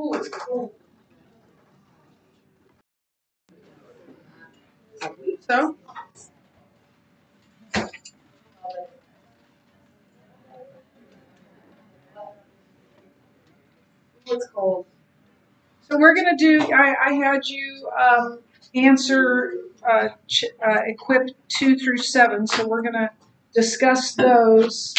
Oh, it's cold. I believe so. It's cold. So we're going to do, I had you answer equip 2 through 7. So we're going to discuss those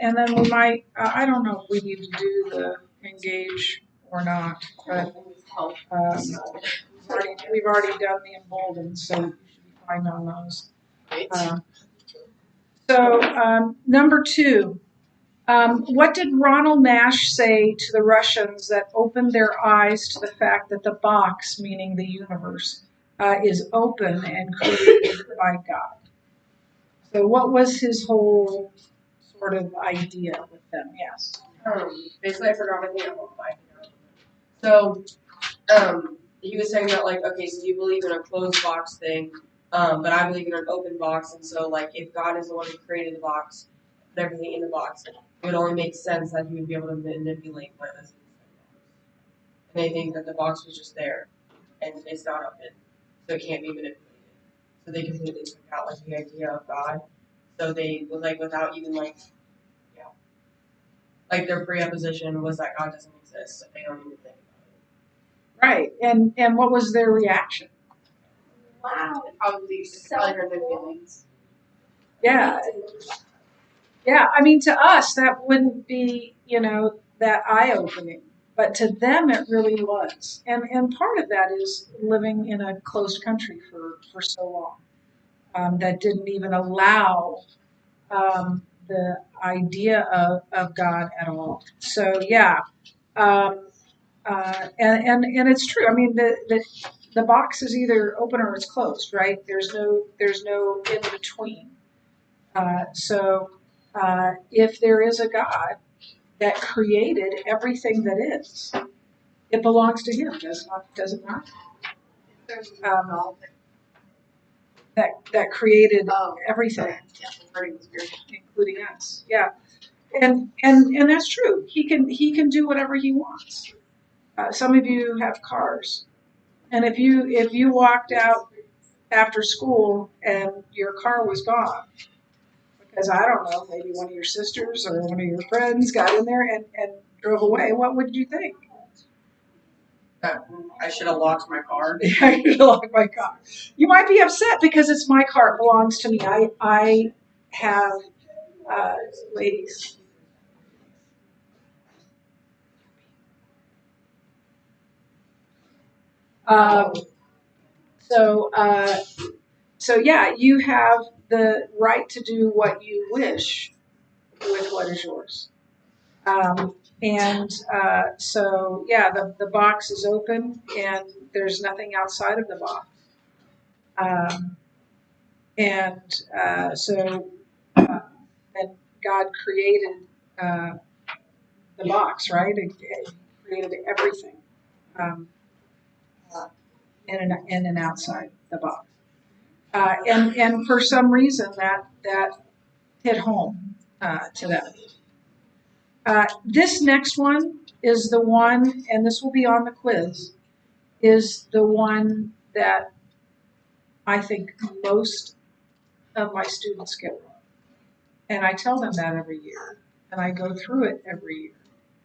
and then we might, I don't know if we need to do the engage or not, but we've already done the emboldened, so you should be fine on those. Number 2, what did Ronald Nash say to the Russians that opened their eyes to the fact that the box, meaning the universe, is open and created by God? So what was his whole sort of idea with them? Yes. Basically, I forgot my thing. So, he was saying that, like, okay, so you believe in a closed box thing, but I believe in an open box, and so, like, if God is the one who created the box, and everything in the box, it would only make sense that he would be able to manipulate what is inside the box. And they think that the box was just there, and it's not open, so it can't be manipulated. So they completely took out, like, the idea of God. So they, like, without even, like, like, their presupposition was that God doesn't exist, so they don't even think about it. Right. And what was their reaction? Wow. Probably hurt their feelings. Yeah. Yeah. I mean, to us, that wouldn't be, that eye-opening. But to them, it really was. And part of that is living in a closed country for so long that didn't even allow the idea of God at all. So, yeah. And it's true. I mean, the box is either open or it's closed, right? There's no in between. If there is a God that created everything that is, it belongs to Him. Does it not? That created everything, including us. Yeah, and that's true. He can do whatever He wants. Some of you have cars, and if you walked out after school and your car was gone, because I don't know, maybe one of your sisters or one of your friends got in there and drove away, what would you think? I should have locked my car. I should have locked my car. You might be upset because it's my car. It belongs to me. I have, ladies. So yeah, you have the right to do what you wish with what is yours. So yeah, the box is open and there's nothing outside of the box. And God created the box, right? It created everything in and outside the box. And for some reason that hit home to them. This next one is the one, and this will be on the quiz, is the one that I think most of my students get wrong. And I tell them that every year, and I go through it every year,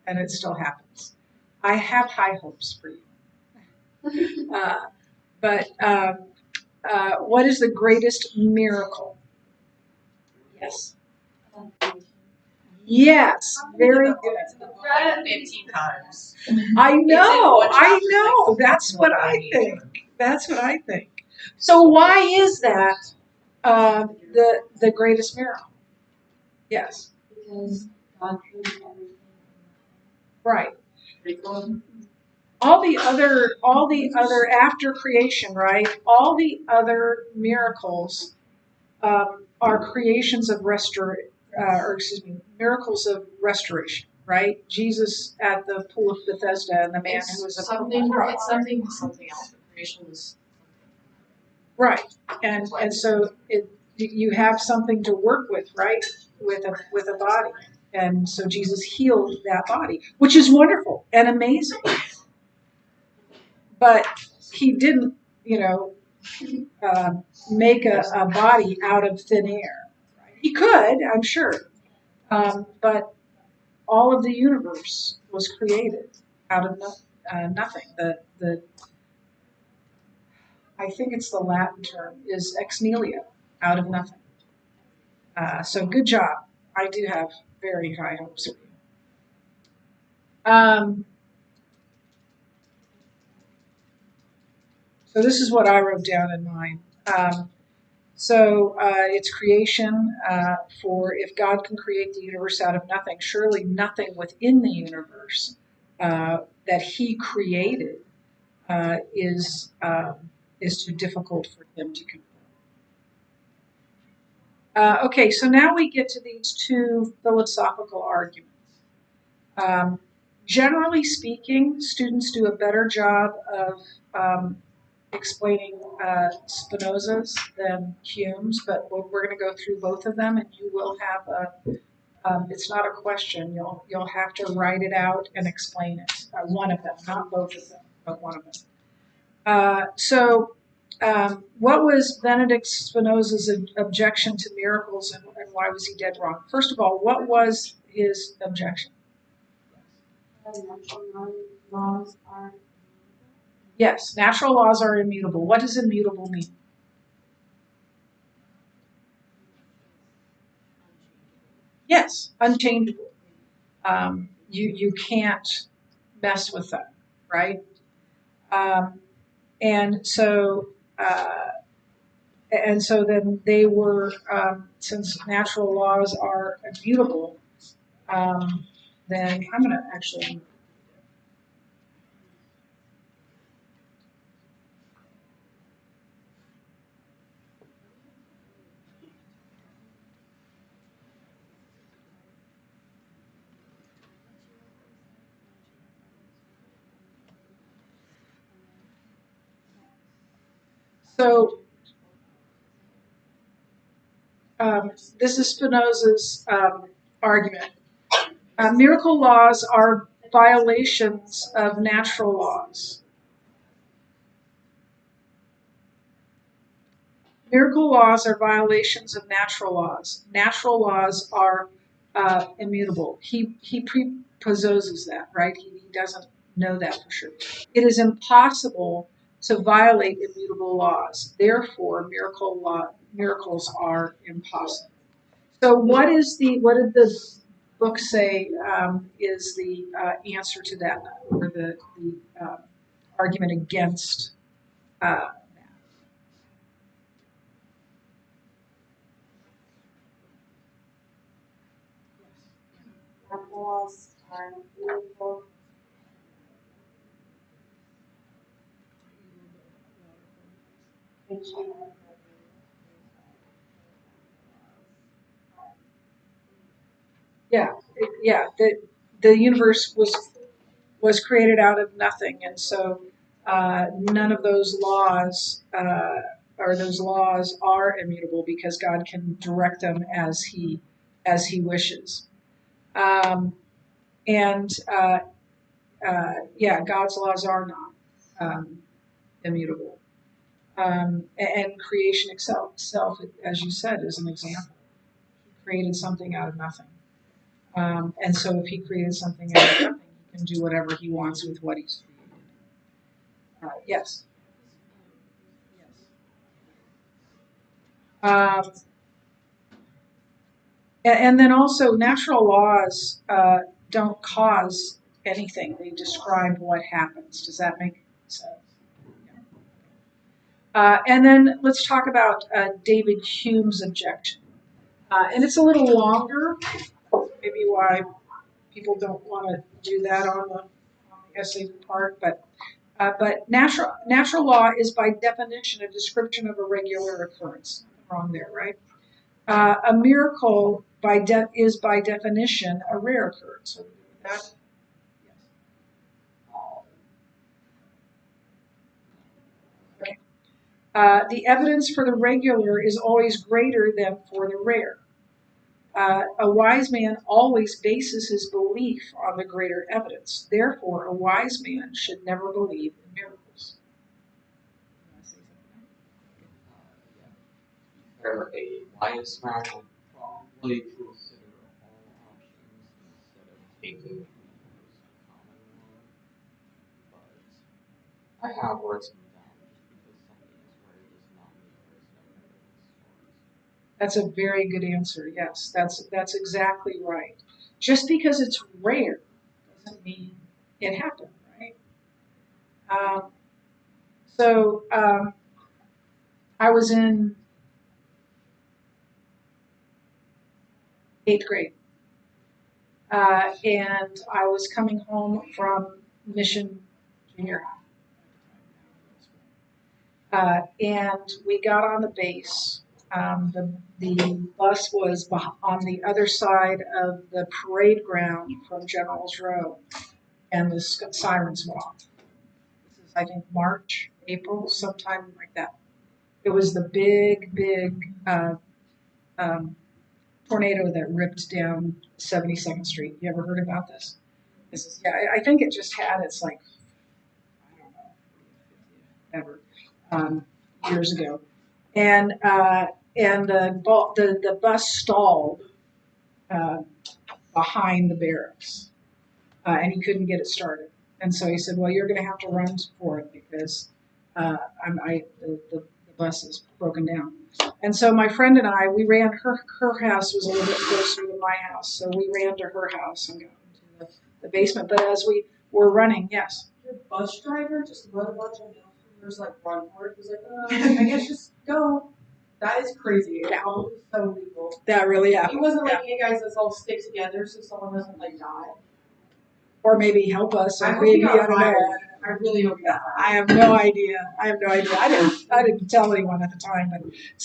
and it still happens. I have high hopes for you. But what is the greatest miracle? Yes. Yes, very good. 15 times. I know. That's what I think. So why is that the greatest miracle? Yes. Because God created everything. Right. All the other after creation, right? All the other miracles are creations of miracles of restoration, right? Jesus at the pool of Bethesda and the man who was something else. The creation was right, and so you have something to work with, right? With a body. And so Jesus healed that body, which is wonderful and amazing. But he didn't, uh, make a body out of thin air. He could, I'm sure. But all of the universe was created out of nothing. The I think it's the Latin term is ex nihilo, out of nothing. So good job. I do have very high hopes of you. So this is what I wrote down in mine. It's creation. For if God can create the universe out of nothing, surely nothing within the universe that He created is too difficult for Him to control. Okay, so now we get to these two philosophical arguments. Generally speaking, students do a better job of explaining Spinoza's than Hume's, but we're going to go through both of them, and you will have it's not a question. You'll have to write it out and explain it. One of them, not both of them, but one of them. What was Benedict Spinoza's objection to miracles, and why was he dead wrong? First of all, what was his objection? Natural laws are. Yes, natural laws are immutable. What does immutable mean? Yes, unchangeable. You can't mess with them, right? And so then they were, since natural laws are immutable, then I'm going to actually. So this is Spinoza's argument. Miracle laws are violations of natural laws. Miracle laws are violations of natural laws. Natural laws are immutable. He presupposes that, right? He doesn't know that for sure. It is impossible to violate immutable laws. Therefore, miracles are impossible. So, what did the book say is the answer to that, or the argument against that? Laws are immutable. Yeah. The universe was created out of nothing, and so none of those laws are immutable because God can direct them as He wishes. God's laws are not immutable. And creation itself, as you said, is an example. He created something out of nothing. And so if He created something out of nothing, He can do whatever He wants with what He's created. Yes. And then also, natural laws don't cause anything. They describe what happens. Does that make sense? And then let's talk about David Hume's objection. And it's a little longer, maybe why people don't want to do that on the essay part, but natural law is by definition a description of a regular occurrence. Wrong there, right? A miracle is by definition a rare occurrence. So that, yes. The evidence for the regular is always greater than for the rare. A wise man always bases his belief on the greater evidence. Therefore, a wise man should never believe in miracles. Or a wise man would probably consider all options instead of taking the most common one. But I have written down just because something is rare does not mean there's no evidence for it. That's a very good answer. Yes, that's exactly right. Just because it's rare doesn't mean it happened, right? So I was in 8th grade, and I was coming home from Mission Junior High, and we got on the base. The bus was on the other side of the parade ground from General's Row, and the sirens went off. This is, I think, March, April, sometime like that. It was the big tornado that ripped down 72nd Street. You ever heard about this? This is, yeah, I think it just had its, like, I don't know, ever, years ago. And the bus stalled behind the barracks, and he couldn't get it started. And so he said, "Well, you're going to have to run for it because the bus is broken down." And so my friend and I, we ran. Her house was a little bit closer to my house, so we ran to her house and got into the basement. But as we were running, yes. Your bus driver just let a bunch of passengers like run for it. He was like, I guess just go. That is crazy. Yeah. Probably so legal. That really He happened. wasn't like, hey guys, let's all stick together so someone doesn't like die. Or maybe help us. I Or hope maybe he got I don't fired. know. I really hope he got I fired. have no idea. I didn't tell anyone at the time,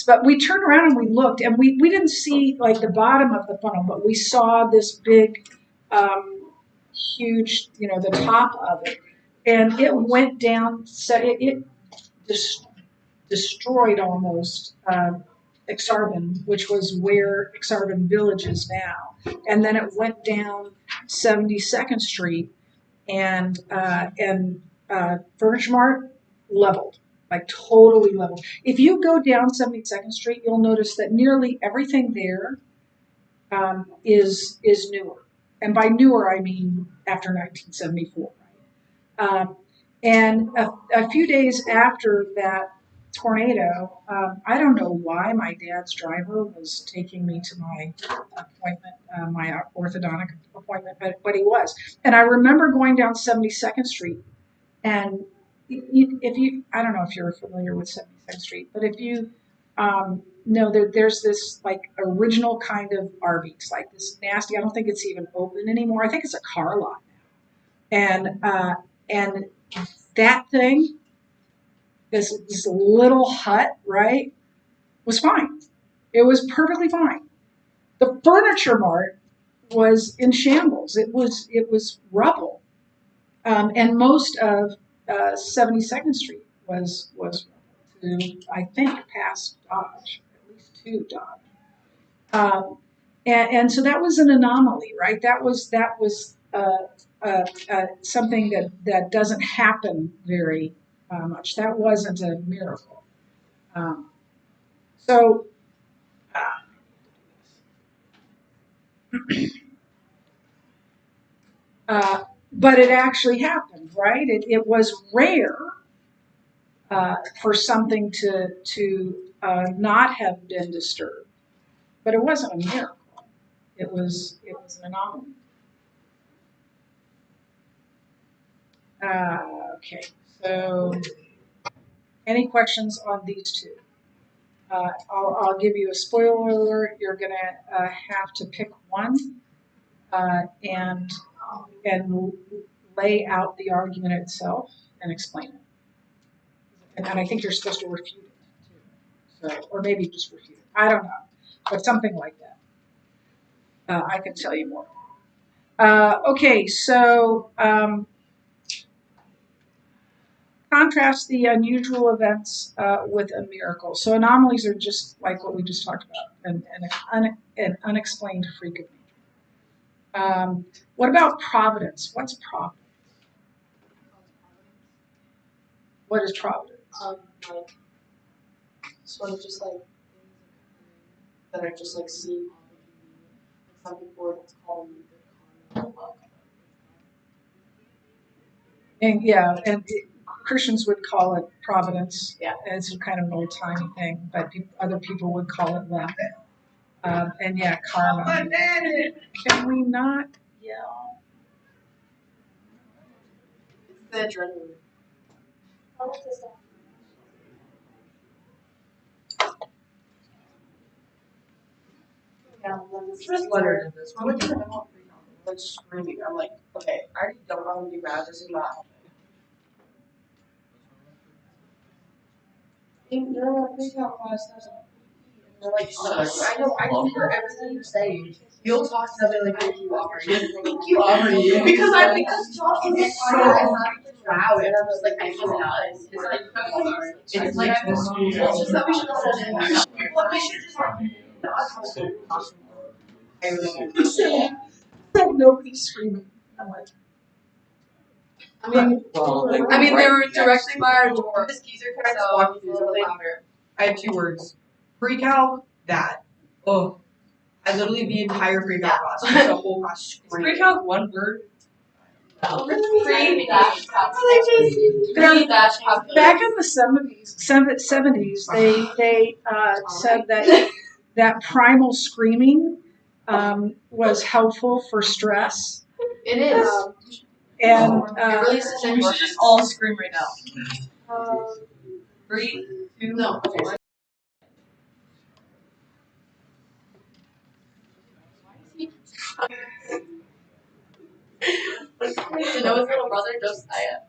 but we turned around and we looked, and we didn't see like the bottom of the funnel, but we saw this big, huge, the top of it, and it went down. So it destroyed almost Exarban, which was where Exarban Village is now, and then it went down 72nd Street, and Furniture Mart leveled, like totally leveled. If you go down 72nd Street, you'll notice that nearly everything there is newer, and by newer I mean after 1974. And a few days after that tornado, I don't know why my dad's driver was taking me to my appointment, my orthodontic appointment, but he was. And I remember going down 72nd Street, and if you, I don't know if you're familiar with 72nd Street, but if you know that there's this like original kind of Arby's, like this nasty, I don't think it's even open anymore. I think it's a car lot now. And that thing, this little hut, right, was fine. It was perfectly fine. The Furniture Mart was in shambles. It was rubble, and most of 72nd Street was to, I think, past Dodge, at least to Dodge. And so that was an anomaly, right? That was something that doesn't happen very much. That wasn't a miracle. So but it actually happened, right? It was rare for something to not have been disturbed, but it wasn't a miracle. It was an anomaly. Okay, so any questions on these two? I'll give you a spoiler alert. You're going to have to pick one and lay out the argument itself and explain it. And I think you're supposed to refute it too. So, or maybe just refute it. I don't know, but something like that. I can tell you more. Okay, so contrast the unusual events with a miracle. So anomalies are just like what we just talked about, an unexplained freak of nature. What about providence? What's providence? What is providence? Like sort of just like things that are just like seen on the TV. Like some people it's called good karma. And yeah, and Christians would call it providence. Yeah. It's kind of an old timey thing, but other people would call it luck. And yeah, karma. Can we not yell? It's the adrenaline. Yeah, Chris Leonard did this. We're looking at them all freak out. Like screaming. I'm like, okay, I already don't know how to do math. This is not helping. You're not freak out class. They're like, I know, I can hear everything you're saying. You'll talk to them like, thank you, Aubrey. Thank you, Aubrey. Because talking is so loud, and I'm just like, I cannot. It's like the school. It's just that we should all sit in. What we should just Nobody's screaming. I'm like, I mean, they were directly by our door. This geezer, can I just walk you through something? I have 2 words. Freak out, that. Oh. I literally the entire freak out class. Just the whole class screaming. Freak out 1 word? Back in the 70s, they said that primal screaming was helpful for stress. It is. And we should just all scream right now. 3, 2, no. Okay. To know his little brother Josiah.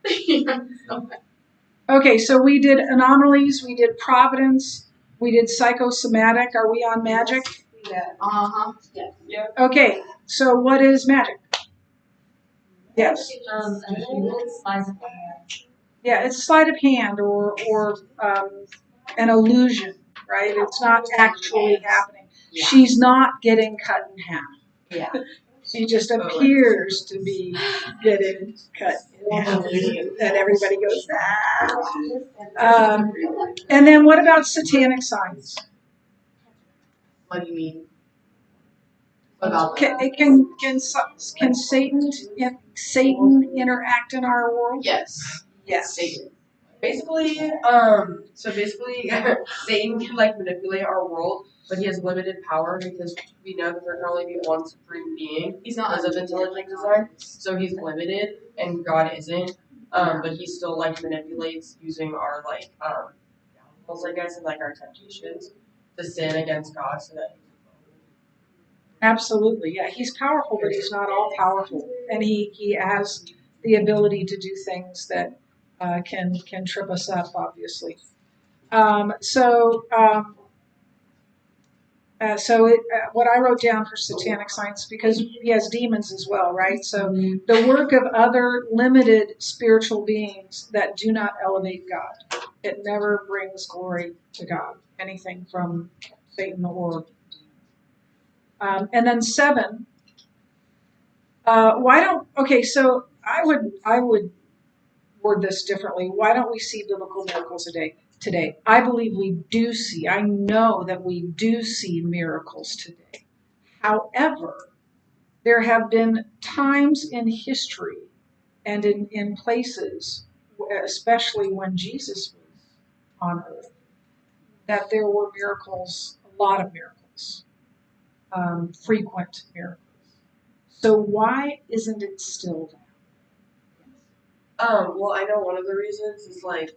Okay, so we did anomalies, we did providence, we did psychosomatic. Are we on magic? Yeah. Yeah. Okay, so what is magic? Yes. Yeah, it's sleight of hand or an illusion, right? It's not actually happening. Yeah. She's not getting cut in half. Yeah. She just appears to be getting cut in half. And everybody goes, ah. And then what about satanic signs? What do you mean? What about that? Can Satan interact in our world? Yes. Yes. Satan. Basically, Satan can like manipulate our world, but he has limited power because we know that there can only be one supreme being. He's not as of intelligent design, so he's limited, and God isn't. But he still like manipulates using our like downfalls, I guess, and like our temptations to sin against God, so that. Absolutely, yeah. He's powerful, but he's not all powerful, and he has the ability to do things that can trip us up, obviously. What I wrote down for satanic signs, because he has demons as well, right? So the work of other limited spiritual beings that do not elevate God. It never brings glory to God. Anything from Satan or and then 7. So I would word this differently. Why don't we see biblical miracles today? I believe we do see. I know that we do see miracles today. However, there have been times in history and in places, especially when Jesus was on earth, that there were miracles, a lot of miracles, frequent miracles. So why isn't it still there? Well, I know one of the reasons is like,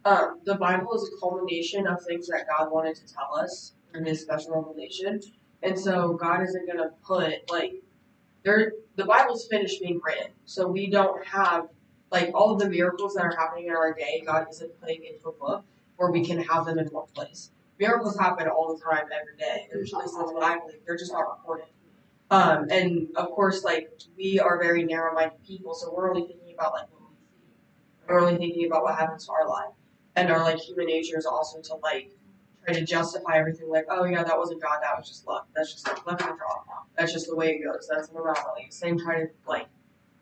the Bible is a culmination of things that God wanted to tell us in His special revelation, and so God isn't gonna put like, the Bible's finished being written, so we don't have like all of the miracles that are happening in our day. God isn't putting into a book where we can have them in one place. Miracles happen all the time, every day. At least that's what I believe. They're just not recorded. And of course, like we are very narrow-minded people, so we're only thinking about like what we see. We're only thinking about what happens to our life. And our like human nature is also to like try to justify everything like, oh yeah, that wasn't God, that was just luck. That's just like luck of the draw. That's just the way it goes. That's morality. Same trying to like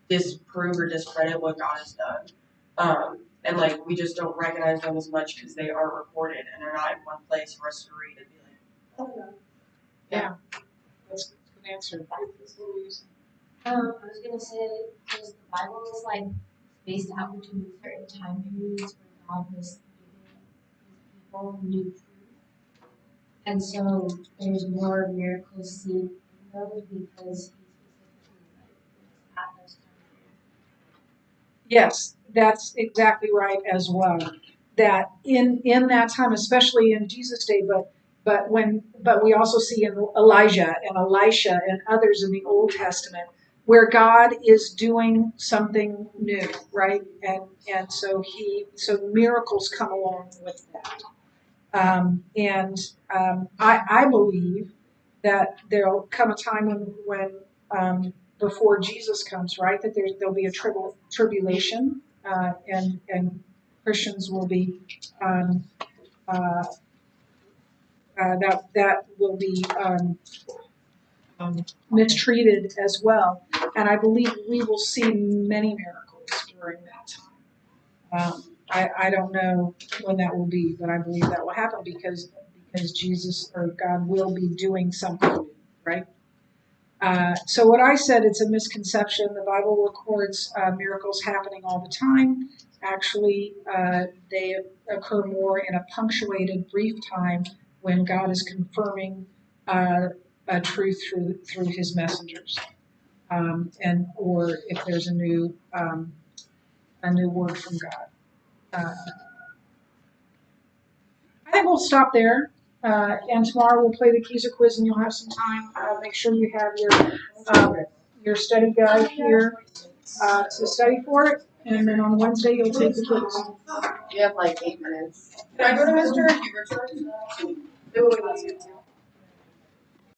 disprove or discredit what God has done. And like we just don't recognize them as much because they aren't recorded and they're not in one place for us to read and be like, oh no. Yeah. That's a good answer. That's what we use. I was gonna say, because the Bible is like spaced out between certain time periods where God was giving his people new truth. And so there's more miracles seen in those because he specifically like at those time periods. Yes, that's exactly right as well. That in that time, especially in Jesus' day, but we also see in Elijah and Elisha and others in the Old Testament where God is doing something new, right? And so miracles come along with that. I believe that there'll come a time when before Jesus comes, right, that there'll be a tribulation, and Christians will be uh, that will be mistreated as well, and I believe we will see many miracles during that time. I don't know when that will be, but I believe that will happen because Jesus or God will be doing something new, right? So what I said, it's a misconception. The Bible records miracles happening all the time. Actually, they occur more in a punctuated, brief time when God is confirming a truth through His messengers, and or if there's a new word from God. I think we'll stop there. And tomorrow we'll play the Keys or quiz, and you'll have some time. Make sure you have your study guide here to study for it. And then on Wednesday you'll take the quiz. You have like 8 minutes. Can I go to Mr. Hubert's?